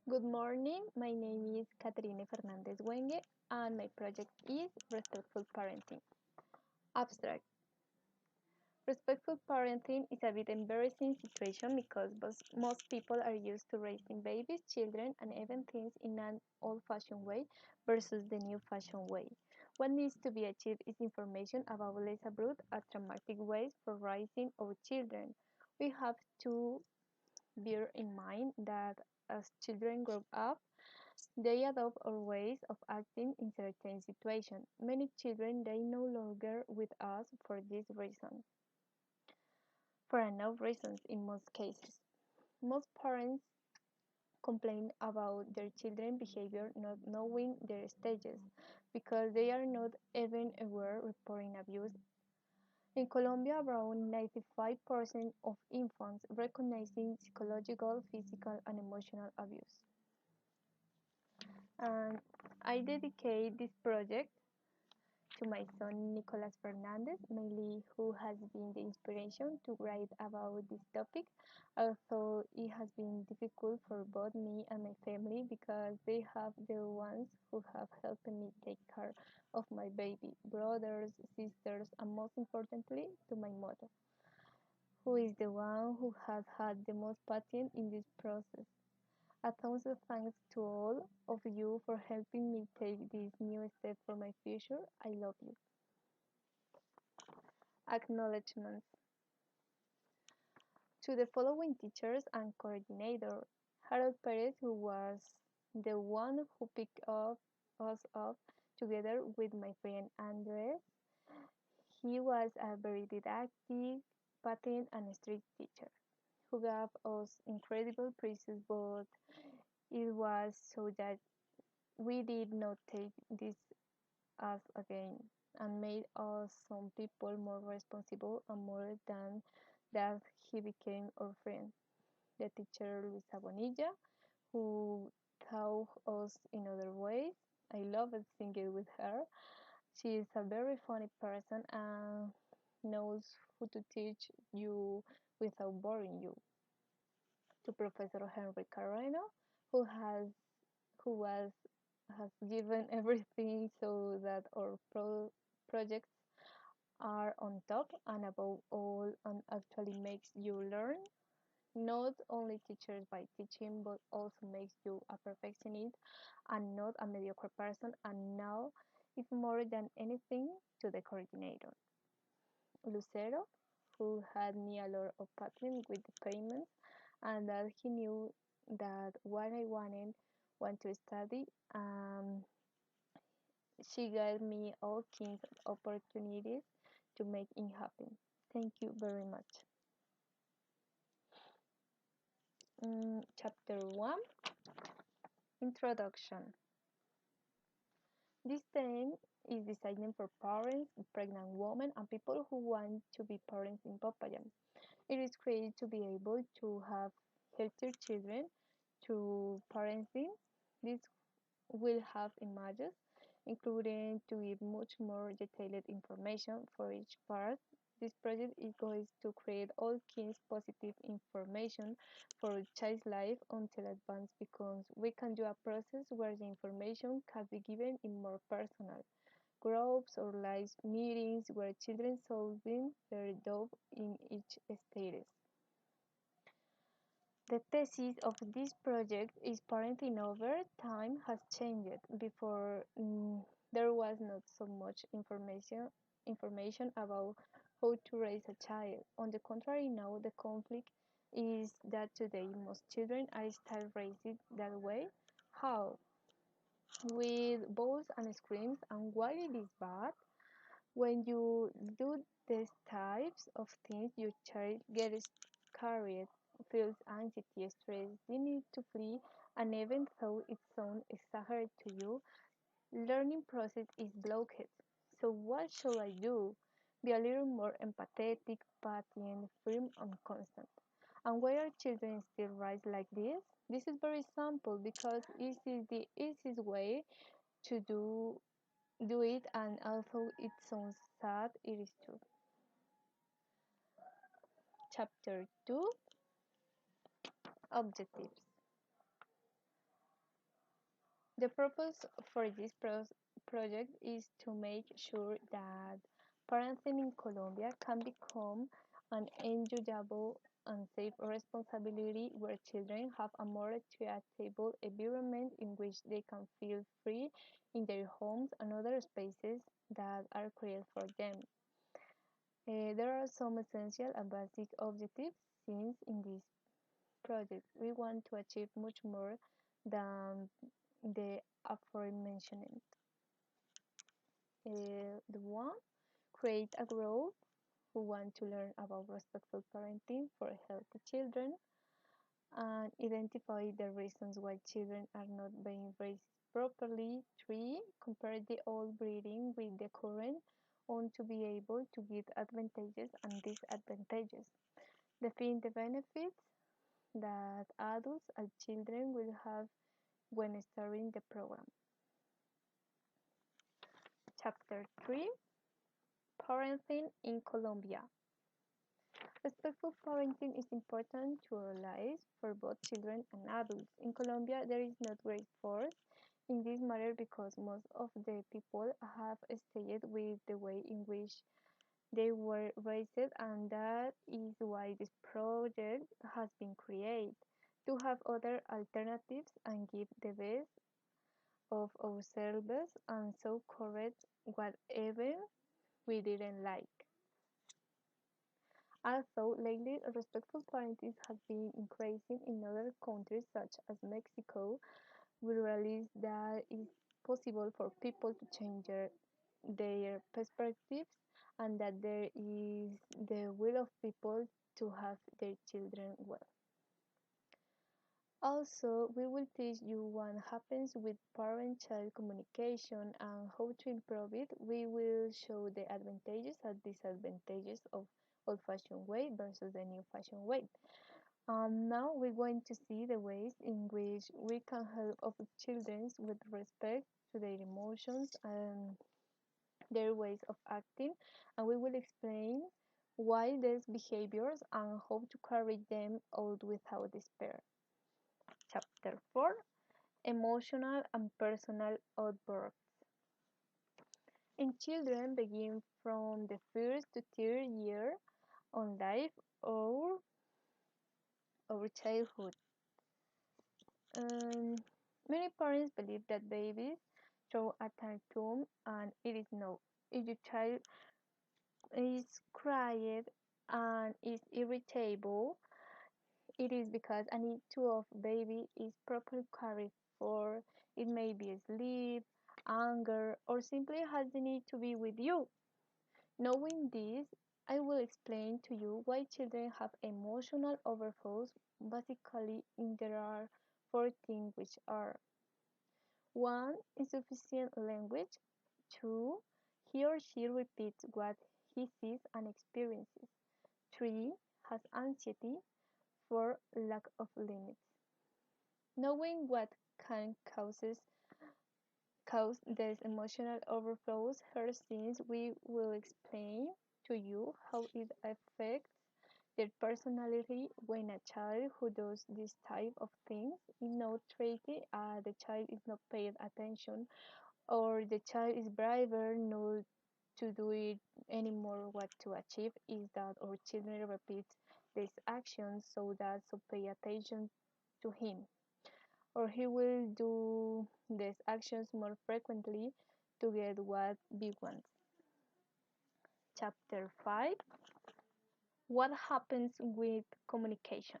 Good morning, my name is Katherine Fernández and my project is Respectful Parenting. Abstract. Respectful parenting is a bit embarrassing situation because most people are used to raising babies, children, and even things in an old-fashioned way versus the new-fashioned way. What needs to be achieved is information about less abrupt and traumatic ways for raising our children. We have to bear in mind that as children grow up, they adopt our ways of acting in certain situations. Many children they no longer with us for this reason. For enough reasons in most cases. Most parents complain about their children's behavior not knowing their stages because they are not even aware reporting abuse. In Colombia, around 95% of infants recognizing psychological, physical, and emotional abuse. And I dedicate this project to my son Nicolas Fernández, mainly who has been the inspiration to write about this topic, although it has been difficult for both me and my family because they have the ones who have helped me take care of my baby, brothers, sisters, and most importantly, to my mother, who is the one who has had the most patience in this process. A thousand thanks to all of you for helping me take this new step for my future. I love you. Acknowledgements to the following teachers and coordinator. Harold Perez, who was the one who picked us up together with my friend Andres. He was a very didactic, patient, and strict teacher who gave us incredible praises, but it was so that we did not take this as again and made us some people more responsible and more than that he became our friend. The teacher Luisa Bonilla, who taught us in other ways. I loved singing with her. She is a very funny person and knows who to teach you without boring you. To Professor Henry Carreno, who has who was has given everything so that our projects are on top and above all and actually makes you learn. Not only teachers by teaching, but also makes you a perfectionist and not a mediocre person. And now, if more than anything, to the coordinator, Lucero, who had me a lot of patience with the payments, and that he knew that what I want to study. She gave me all kinds of opportunities to make it happen. Thank you very much. Chapter 1 Introduction. This theme is designed for parents, pregnant women, and people who want to be parents in Popayan. It is created to be able to have healthier children through parenting. This will have images, including to give much more detailed information for each part. This project is going to create all kinds positive information for child's life until advance because we can do a process where the information can be given in more personal groups or live meetings where children solving their doubt in each status. The thesis of this project is parenting over time has changed. Before there was not so much information about how to raise a child. On the contrary, now the conflict is that today most children are still raised that way. How? With balls and screams, and why it is bad? When you do these types of things, your child gets scared, feels anxiety, stress, they need to flee, and even though it sounds exaggerated to you, learning process is blocked. So what should I do? Be a little more empathetic, patient, firm, and constant. And why are children still raised like this? This is very simple because it is the easiest way to do it, and although it sounds sad, it is true. Chapter 2 Objectives. The purpose for this project is to make sure that parenting in Colombia can become an enjoyable and safe responsibility where children have a more creative environment in which they can feel free in their homes and other spaces that are created for them. There are some essential and basic objectives since in this project we want to achieve much more than the aforementioned. The one, create a group who want to learn about respectful parenting for healthy children and identify the reasons why children are not being raised properly. 3. Compare the old breeding with the current on to be able to give advantages and disadvantages. Define the benefits that adults and children will have when starting the program. Chapter 3, Parenting in Colombia. Respectful parenting is important to our lives for both children and adults. In Colombia, there is no great force in this matter because most of the people have stayed with the way in which they were raised, and that is why this project has been created to have other alternatives and give the best of ourselves and so correct whatever we didn't like. Also, lately, respectful parenting has been increasing in other countries such as Mexico. We realize that it's possible for people to change their perspectives and that there is the will of people to have their children well. Also, we will teach you what happens with parent-child communication and how to improve it. We will show the advantages and disadvantages of old-fashioned way versus the new-fashioned way. Now we're going to see the ways in which we can help our children with respect to their emotions and their ways of acting, and we will explain why these behaviors and how to carry them out without despair. Chapter 4, Emotional and Personal Outbursts. In children begin from the first to third year on life or childhood. Um, Many parents believe that babies throw a tantrum and it is no. If your child is quiet and is irritable, it is because a need to of baby is properly cared for. It may be sleep, anger, or simply has the need to be with you. Knowing this, I will explain to you why children have emotional overflows. Basically, there are four things which are: 1. Insufficient language. 2. He or she repeats what he sees and experiences. 3. Has anxiety. 4. Lack of limits. Knowing what can cause these emotional overflows, first things we will explain to you how it affects their personality when a child who does this type of things is not treated, the child is not paid attention, or the child is braver not to do it anymore. What to achieve is that our children repeat these actions so pay attention to him, or he will do these actions more frequently to get what we want. Chapter 5, What happens with communication?